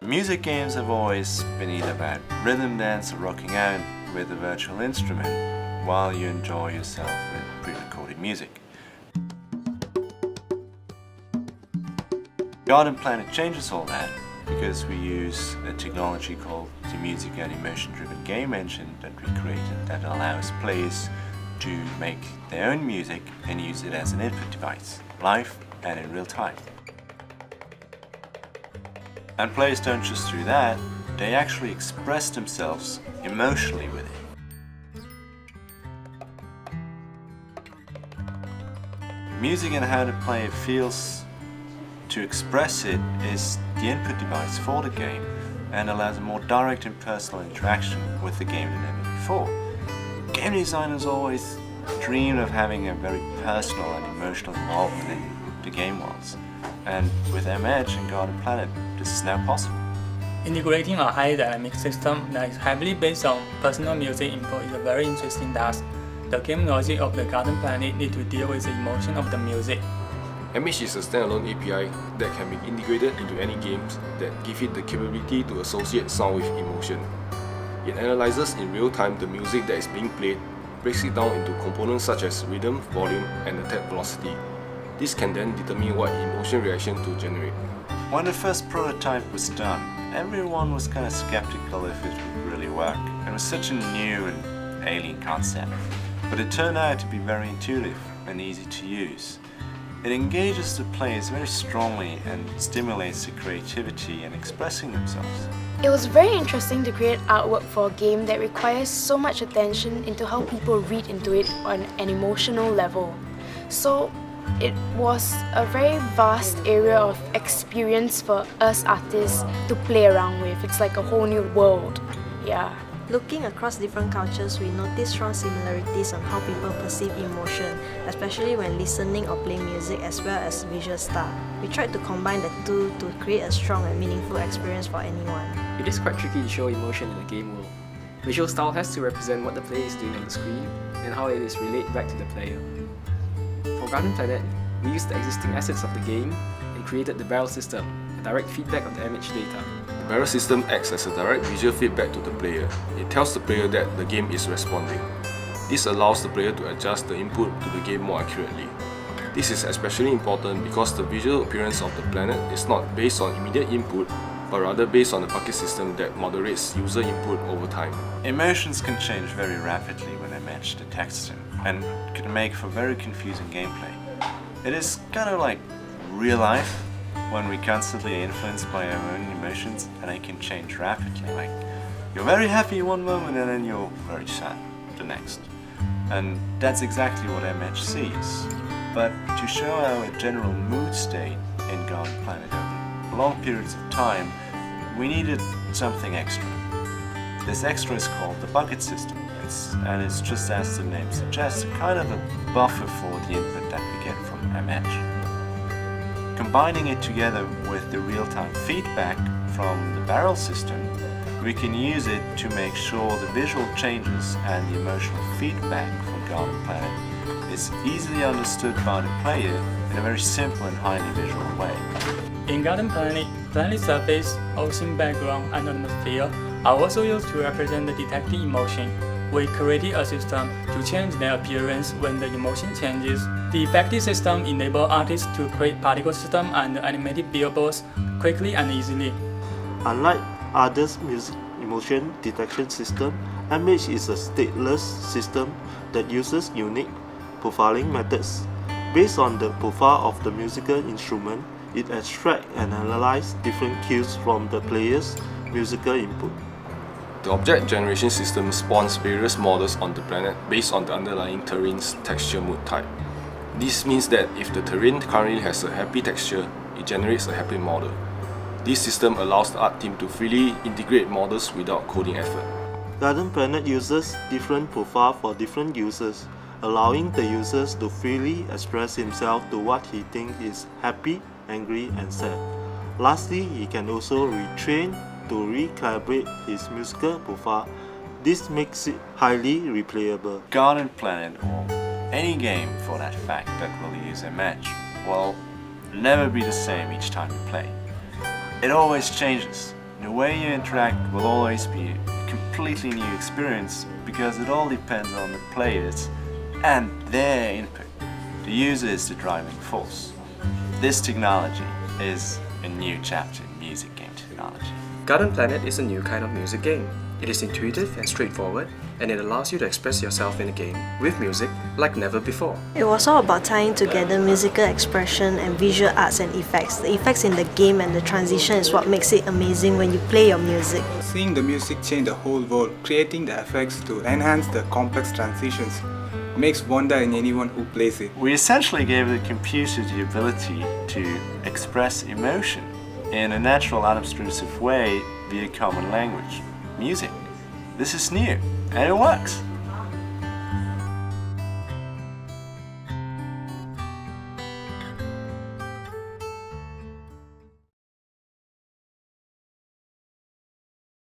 Music games have always been either about rhythm dance or rocking out with a virtual instrument while you enjoy yourself with pre-recorded music. Garden Planet changes all that because we use a technology called the Music and Emotion-Driven Game Engine that we created that allows players to make their own music and use it as an input device, live and in real time. And players don't just do that, they actually express themselves emotionally with it. Music and how the player feels to express it is the input device for the game and allows a more direct and personal interaction with the game than ever before. Game designers always dreamed of having a very personal and emotional involvement in the game worlds. And with MEDGE and Garden Planet, this is now possible. Integrating a high dynamic system that is heavily based on personal music input is a very interesting task. The game logic of the Garden Planet needs to deal with the emotion of the music. MEDGE is a standalone API that can be integrated into any games that give it the capability to associate sound with emotion. It analyzes in real time the music that is being played, breaks it down into components such as rhythm, volume, and attack velocity. This can then determine what emotion reaction to generate. When the first prototype was done, everyone was kind of skeptical if it would really work. It was such a new and alien concept. But it turned out to be very intuitive and easy to use. It engages the players very strongly and stimulates their creativity and expressing themselves. It was very interesting to create artwork for a game that requires so much attention into how people read into it on an emotional level. So it was a very vast area of experience for us artists to play around with. It's like a whole new world. Yeah. Looking across different cultures, we notice strong similarities on how people perceive emotion, especially when listening or playing music as well as visual style. We tried to combine the two to create a strong and meaningful experience for anyone. It is quite tricky to show emotion in a game world. Visual style has to represent what the player is doing on the screen and how it is relayed back to the player. For Garden Planet, we used the existing assets of the game and created the barrel system, a direct feedback of the image data. The barrel system acts as a direct visual feedback to the player. It tells the player that the game is responding. This allows the player to adjust the input to the game more accurately. This is especially important because the visual appearance of the planet is not based on immediate input, but rather based on the bucket system that moderates user input over time. Emotions can change very rapidly when they match the text and can make for very confusing gameplay. It is kind of like real life when we're constantly influenced by our own emotions and they can change rapidly. Like you're very happy one moment and then you're very sad the next. And that's exactly what MEDGE sees. But to show our general mood state in Garden Planet over long periods of time, we needed something extra. This extra is called the bucket system. It's just as the name suggests, a kind of a buffer for the input that we get from MEDGE. Combining it together with the real-time feedback from the barrel system, we can use it to make sure the visual changes and the emotional feedback from Garden Planet is easily understood by the player in a very simple and highly visual way. In Garden Planet, planet surface, ocean background, and atmosphere are also used to represent the detected emotion. We created a system to change their appearance when the emotion changes. The effective system enables artists to create particle systems and animated billboards quickly and easily. Unlike other music emotion detection systems, MEDGE is a stateless system that uses unique profiling methods. Based on the profile of the musical instrument, it extracts and analyzes different cues from the player's musical input. The object generation system spawns various models on the planet based on the underlying terrain's texture mode type. This means that if the terrain currently has a happy texture, it generates a happy model. This system allows the art team to freely integrate models without coding effort. Garden Planet uses different profiles for different users, allowing the users to freely express himself to what he thinks is happy, angry, and sad. Lastly, he can also retrain to recalibrate his musical profile. This makes it highly replayable. Garden Planet, or any game for that fact that will use MEDGE, will never be the same each time you play. It always changes, The way you interact will always be a completely new experience because it all depends on the players and their input. The user is the driving force. This technology is a new chapter in music game technology. Garden Planet is a new kind of music game. It is intuitive and straightforward, and it allows you to express yourself in a game with music like never before. It was all about tying together musical expression and visual arts and effects. The effects in the game and the transition is what makes it amazing when you play your music. Seeing the music change the whole world, creating the effects to enhance the complex transitions, makes wonder in anyone who plays it. We essentially gave the computer the ability to express emotion in a natural, unobtrusive way via common language, music. This is new, and it works.